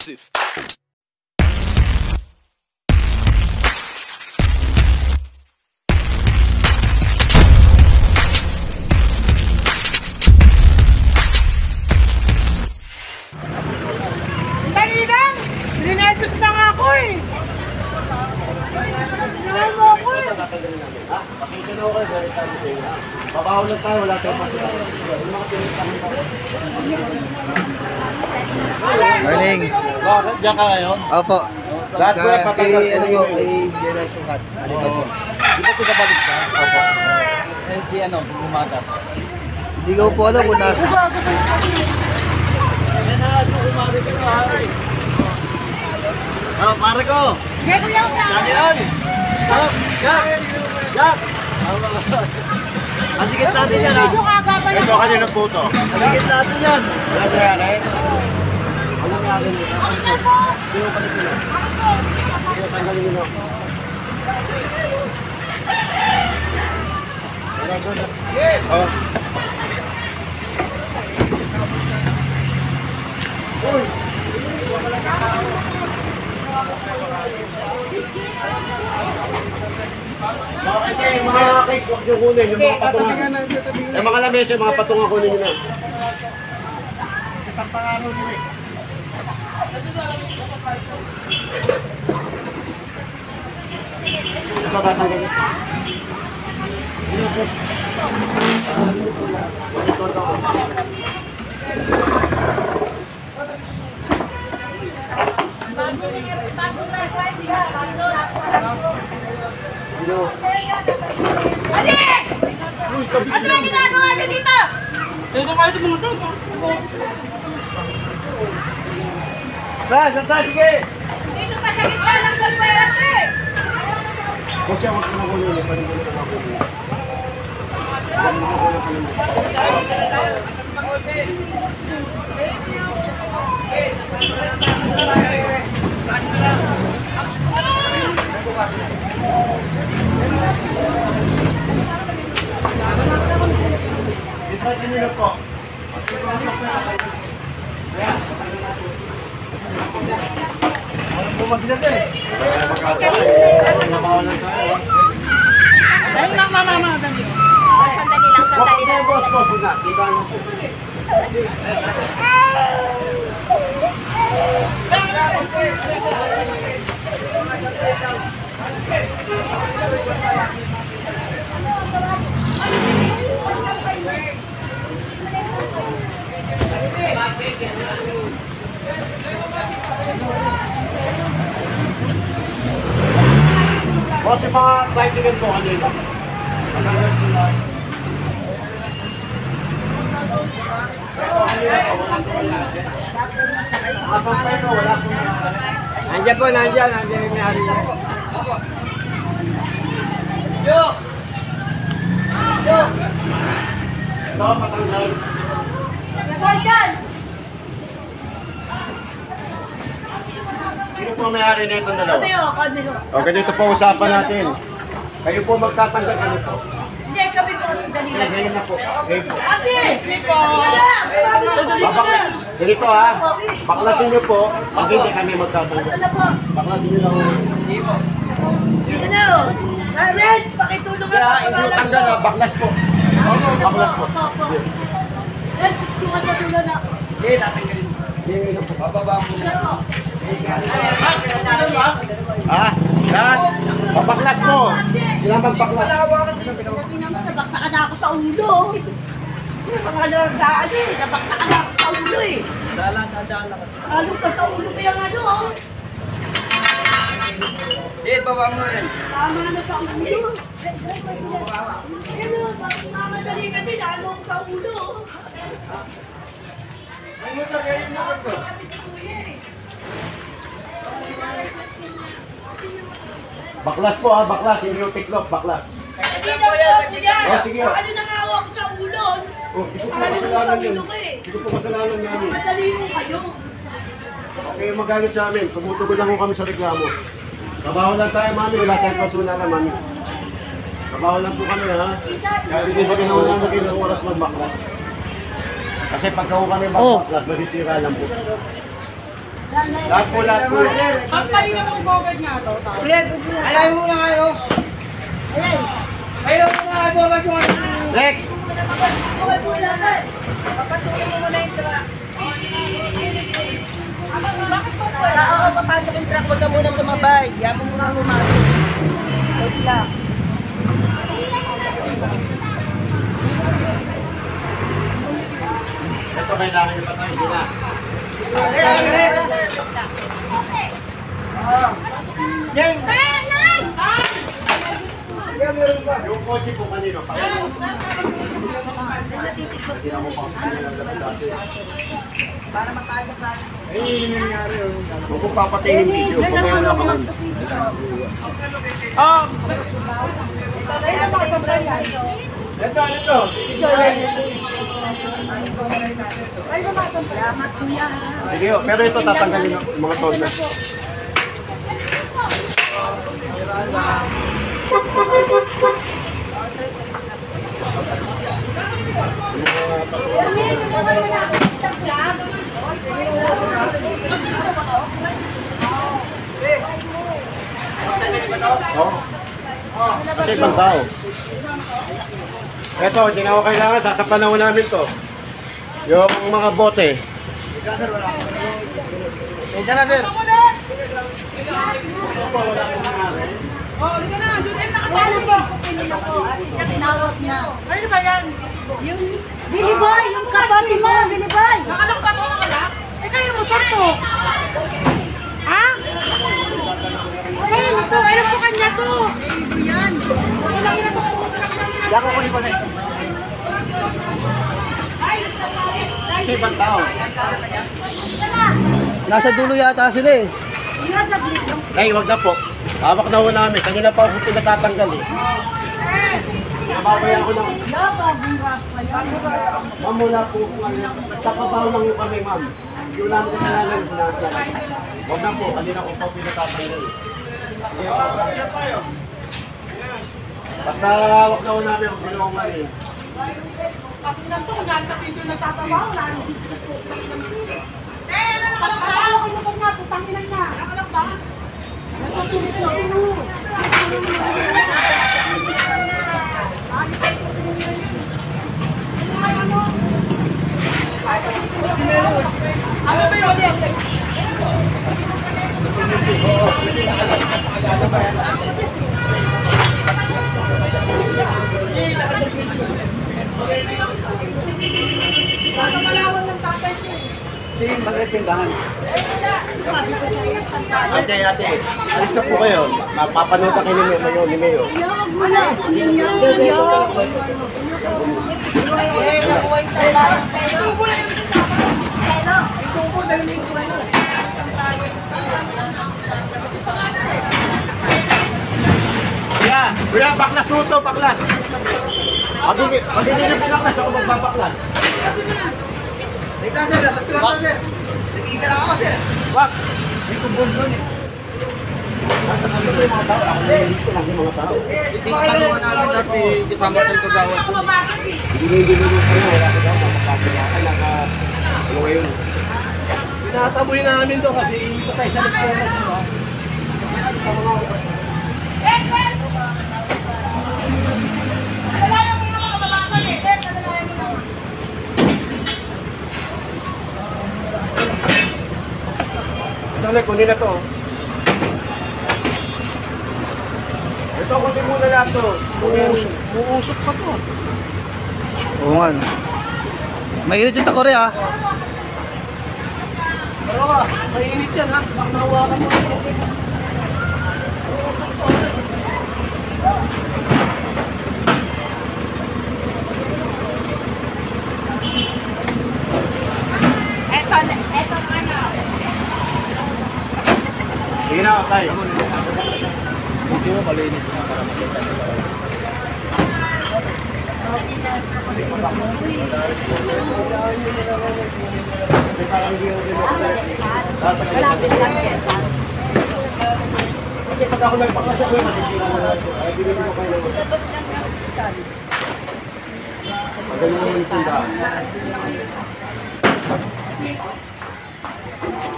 this? Dali lang! Dinetos na nga ako eh! Dinahan mo ako eh! Pasensya na ako kayo, dahil sabi sa inyo. Babaw lang tayo, wala tayong pasensya. Yung mga pinagsamin tayo. Morning. Bakit? Diyan ka ngayon? Opo. Lahat ko ay patanggal ko Ano na po, yun. kay Generation Cut. Ano ba po? Di ba pinabalik ka? Opo. Eh si ano, bumata. Hindi ko po alam kung nasa. Yan na, umari ka na, hari. Oh, pare ko! Hindi ko yung Yan yan! Stop! Jack! Jack! Asikit natin yan, ha? video kagabal Ito kanina po to. Asikit natin yan! Wala ba yan eh? Wala ba yan eh? Ako na, boss! Hindi ko palit nila. Hindi ko tanggalin nila. Oh. Uy! Bakit eh, yung mga case, huwag nyo kunin, yung mga patungan. Yung mga lamesa, yung mga patungan kunin nyo na. Isang pangano nila eh. Ito tatanggal nyo. Alis! Ano ba ginagawa niyo dito? Dito kayo tumunod. Sige! Dito pa sa gitna ng kalpera eh! Kasi ako sa mga kunin, panigil ko ako. Dito nyo po. Bumagdag eh! Ayun lang, mama, dali. Sandali lang, sandali lang. Boss, na. Kita nyo po. Boss, yung mga tricycle po kanina. Kasampay ko, wala po na. Nandiyan po, nandiyan yung may-ari niya. Ito, patanggal. Nagol dyan! Sino po may-ari na itong dalawa? Kami ho. O, ganito po usapan natin. Kayo po magtatanggal ka nito. Hindi, kami po. Sandali lang. Ngayon na po. Ngayon po. Atis! Babak- Ganito ha, baklasin nyo po, pag hindi kami magtatanggal. Ano po? Baklasin nyo lang. Ano? Red, pakitulong Kaya hindi tanggal ha, baklas po. Baklas po. Red, tulungan na tulungan na. Hindi, tatanggalin. Ngayon na po. Bababa mo. Ano po? Ha? Yan. Babaklas mo. Sila magbaklas. Sabi naman, nabaktakan na ako sa ulo. Yung mga nagdaan eh, nabaktakan na ako sa ulo eh. Dalan. Lalo pa sa ulo kaya nga doon. Eh, baba mo yan. Tama na sa ulo. Ano, bakit mamadali ka din, lalo sa ulo. Ano sa ganyan mo ko? Baklas po ha, baklas. Hindi yung tiklop, baklas. Hindi na po, sige. Oh, sige. Ano na nga ako sa ulo? Oh, hindi ko po Ano sa kasalanan yun. ulo ko eh. Hindi ko po kasalanan namin. Madali mo kayo. Okay, magalit sa amin. Tumutugon lang ko kami sa reklamo. Kabaho lang tayo, mami. Wala tayong pasunaran, mami. Kabaho lang po kami, ha? Kaya hindi ba ginawa namin ilang oras magbaklas? Kasi pagka kami magbaklas, masisira lang po. Lahat po, lahat po. Tapos kayo naman ang bogard nga to. Alam mo na kayo. Kayo mo na kayo ba yung Next! Papasukin mo muna yung truck. Bakit po po? Oo, papasok yung truck. Huwag ka muna sumabay. Yaman mo muna pumasok. Wait lang. Ito, kailangan nyo pa tayo. Hindi na. Yung kotse po kanino? Hindi na mo pa kasi nilalabas dati. Para makasok lang. Huwag kong papatayin yung video. Kung may wala ka man. Kaya mga sobrang yan. Salamat kuya. Sige, pero ito tatanggalin yung mga toner. Kasi ibang tao. Ito, hindi na ako kailangan. Sasapan na namin to. Yung mga bote. Isa na, sir. Oh, hindi na. Doon ay nakatalo po. Ate, tinawag niya. Ano ba yan? Yung Billy Boy, yung kapatid mo, Billy Boy. nakalak pa ito nakalak? Eh, kayo motor to. Ha? Kayo motor. Kayo po kanya to. Yan. Wala lang ina to. Yako ko pa na. Kasi ibang tao. Nasa dulo yata sila eh. Ay, wag na po. Hawak na ho namin. Kanina pa ako pinatatanggal eh. Nababayan ko lang. Ma'am, mula po. Nagtakabaw lang yung kami, ma'am. Yung namin kasalanan. Wag na po. Kanina ko pa pinatatanggal eh. Basta hawak na ho namin. Huwag ginawa mali. Kapag lang to, kung nasa video nagtatawa, wala nang ano nakalak ba? Ako kayo motor nga, putang ina niya. Nakalak ba? Ano ba yun? Nakakalawan ng tatay ko eh. Sige, bakit pindahan? Ate, alis na po kayo. Mapapanood na kayo ni Mayo. Kuya, baklas mo to, baklas. Pag hindi nyo pinaklas, ako magbabaklas. Wait lang, sir. Labas ko lang to, sir. Nag-iisa lang ako, sir. Wag! Hindi ko buong doon eh. Ano yung mga tao? Ako nililito lang yung mga tao. Tanungan namin dati kasama tayong kagawad ko. Hindi mo kayo, wala ko daw, mapapagyakan, ano ngayon. Tinataboy namin to kasi patay sa nagpunas mo. Nadalayan mo yung mga kababasag eh. Nadalayan mo naman. Ito, kunin na to. Ito, kunin muna lahat to. Muusok pa to. Oo nga. Mainit yung takore ah. Pero ka, mainit yan ha. Baka mahawakan mo. Eto ano. Sige na, tayo. Hindi mo malinis na para makita nila. Malapit lang yan. Kasi pag ako nagpaklas ako, masisira na natin. Ay, binili mo kayo naman. Magaling naman yung tindahan.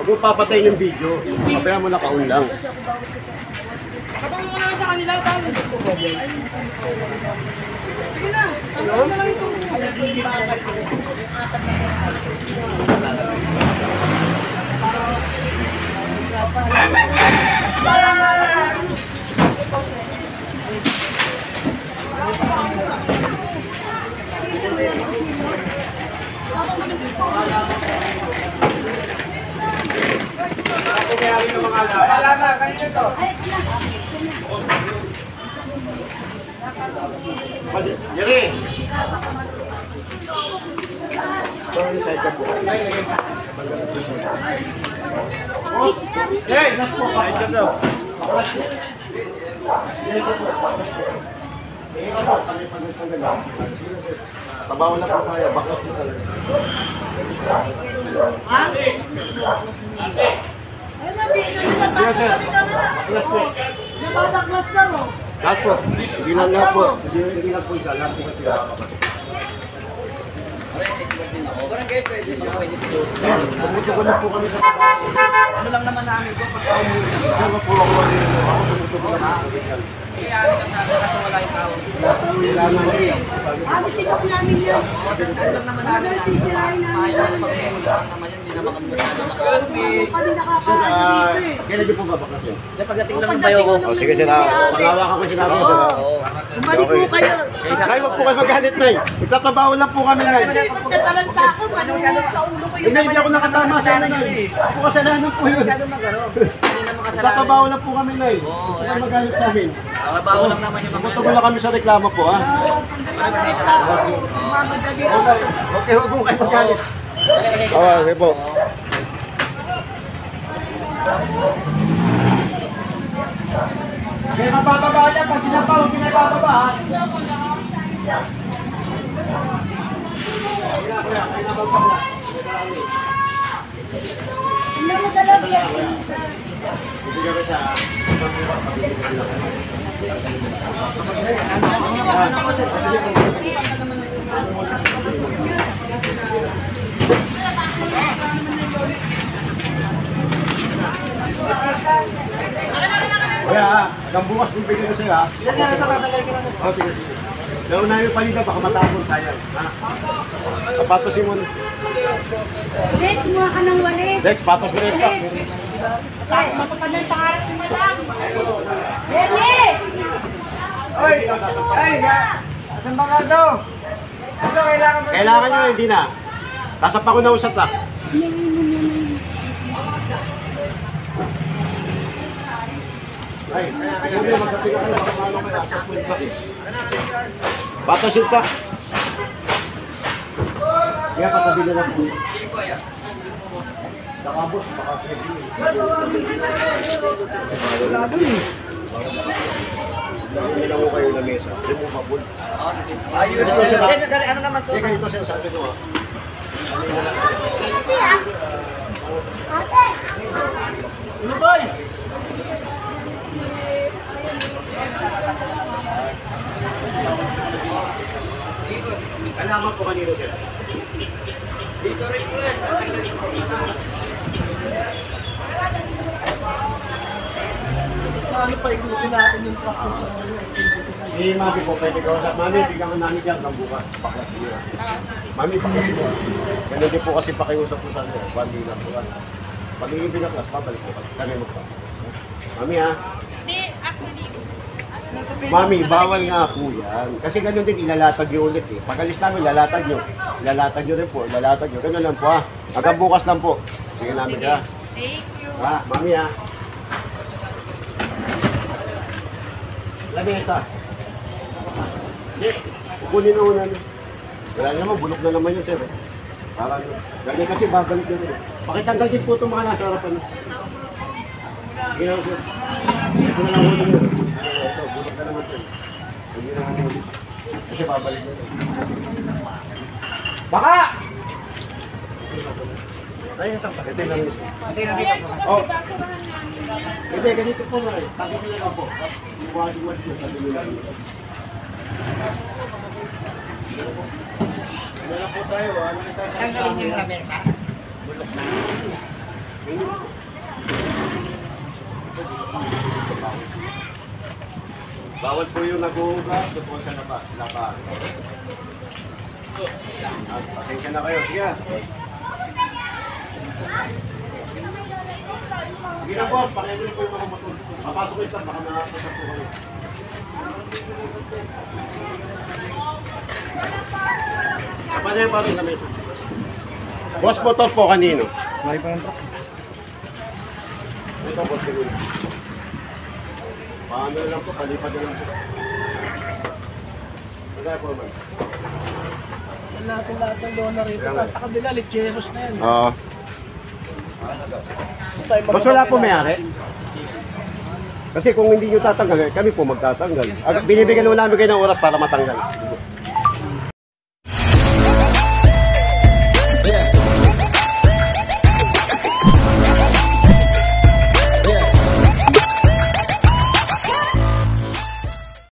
Huwag mo papatayin yung video. Papaya mo naka-on lang. Kapag mo naman sa kanila, tawag. Sige na. Ano na lang ito? Yari! Sorry, side ka po. Boss! Hey! Last po! Side ka daw. Last po. Sige ka po. Tabawan lang po tayo. Baklas po talaga. Ha? Ayun na, Yes, sir. Baklas po. nababaklat na mo. Lahat po. Hindi lang lahat po. Hindi lang po isa. Lahat po kasi nakakabas. Sir, tumutugon na po kami sa trabaho. Ano lang naman namin po pagka umuwi. Kaya po ako tumutugon na po. Kaya lang natin kasi wala yung tao. Kailangan eh. Ano sinok namin yun? Ano sisirain namin Ayaw yun? pag wala naman yan, hindi naman kami masyado naka-admit. Kami nakakaano dito eh. Kailan niyo po babaklasin? Pagdating lang ng Pagdating bayo ko. ko nung Sige, sir. Pangawa ko sinabi ko sir. Oo. Bumalik po kayo. Kaya wag po kayo magalit na eh. Itatrabaho lang po kami na Kasi pagtataranta ako, manunod sa ulo ko yung Hindi ako nakatama sa ano na eh. Ako kasalanan po yun. Masyado magano. Hindi naman kasalanan. Itatrabaho lang po kami na eh. Huwag kang magalit sa amin. Trabaho lang naman yung mga Tutugon lang kami sa reklamo po ha. pagtataranta ako. Mamadali ako. Okay, huwag po kayo magalit. Okay po. Kaya mabababa niya pag sinapaw, pinabababa ha. Kaya hanggang bukas bibigyan ko sa'yo ha. Oh, sige, sige. Naunahin yung palida, baka matapon, sayang. Ha? Papatosin mo. Wait, kumuha ka ng walis. Dex, patos mo rin ka. Mapapanay pangarap ni Madam. Lenny! Oy! Saan ba nga daw? Ano kailangan mo? Kailangan nyo, hindi na. Kasap ako na usap ka. Ay, hindi, magkatiga kayo sa mga kaya. Tapos mo yung patasin ka. Kaya patabi na lang po. Nakabos, baka pwede. Wala doon eh. Hindi lang ko kayo na mesa. Hindi mo mabul. Ayos. Ano naman to? Teka, ito siya sabi ko ha. Ano ba? Kailangan po kanino siya. Dito rin po yan. Ano pa ikutin natin yung truck ko sa Si Mami po, pwede ka usap. Mami, bigyan ko namin dyan ng bukas. Baklas niyo. Mami, baklas niyo. Ganun din po kasi pakiusap po sa akin. Bandi lang po. Pag hindi binaklas, babalik po. Kami magpa. Mami ha. Mami, bawal nga po yan. Kasi ganun din, ilalatag nyo ulit eh. Pag alis namin, lalatag nyo. Ilalatag nyo rin po, ilalatag nyo. Ganun lang po ha. Hanggang bukas lang po. Sige namin ha. Thank you. Ha, Mami ha. Lamesa. Hindi. Kukunin na una. Wala naman, bulok na naman yan, sir. Parang, ganyan kasi babalik na rin. Pakitanggal din po itong mga nasa harapan. Sige na, sir. Ito na lang ulit yun. Ito, bulok na naman, sir. Hindi na naman ulit. Kasi babalik na rin. Baka! Ayun, saan pa? Ito yung langis. Oh. Hindi, ganito po nga eh. Tabi nyo lang po. Iwasin-was nyo, tabi nyo lang. Ano lang po tayo, ano na tayo sa reklamo. lamesa? Bawal po yung nag-uugat doon sa labas. Laban. Pasensya na kayo. Sige. Sige na po. Pakinggan po yung mga motor. Papasok ito. Baka nakapasok po kayo. Kapag na yung parin na mesa. Boss motor po kanino? May pa ng truck. Ito po siguro. Paano lang po, palipad na lang po. Magkaya po man. Natin lahat ng donor rito. Sa kabila, lecheros na yan. Oo. Mas wala po may-ari? Kasi kung hindi nyo tatanggal, kami po magtatanggal. Binibigyan naman namin kayo ng oras para matanggal.